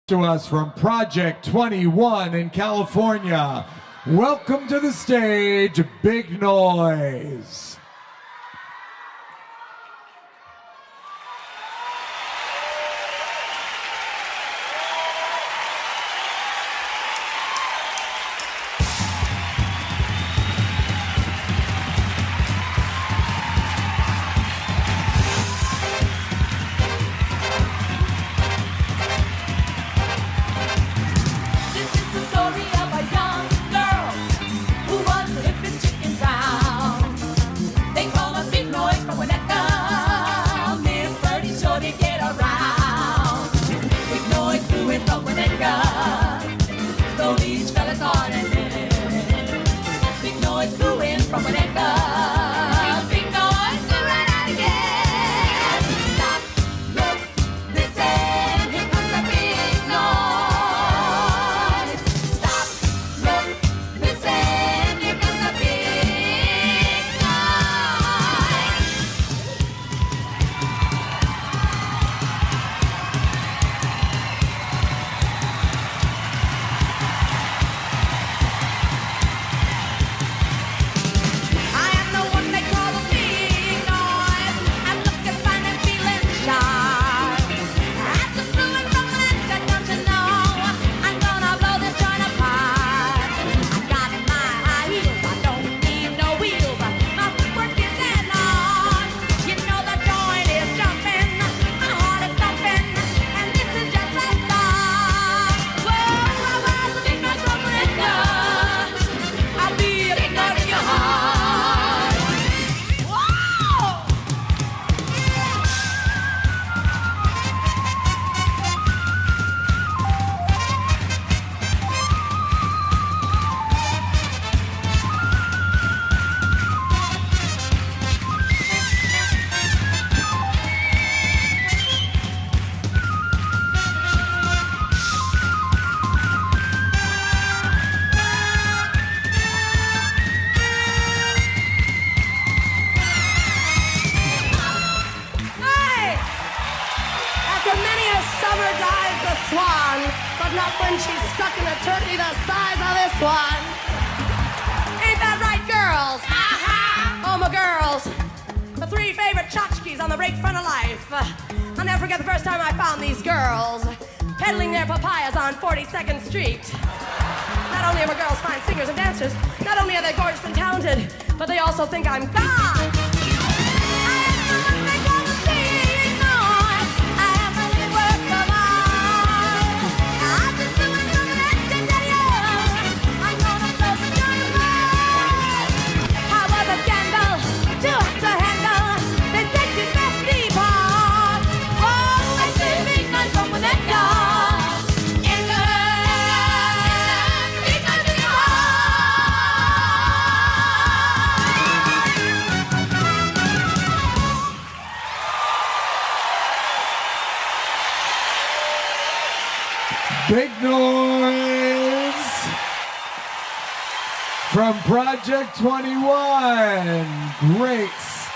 To us from Project 21 in California. Welcome to the stage, Big Noise. From Winnetka, big noise, go right out again. Stop, look, listen, here comes the big noise. Stop, look, listen, here comes the big noise. Summer dives the swan, but not when she's stuck in a turkey the size of this one. Ain't that right, girls? Aha! Oh, my girls. The three favorite tchotchkes on the rake front of life. I'll never forget the first time I found these girls peddling their papayas on 42nd Street. Not only are my girls fine singers and dancers, not only are they gorgeous and talented, but they also think I'm God. Big Noise from Project 21. Great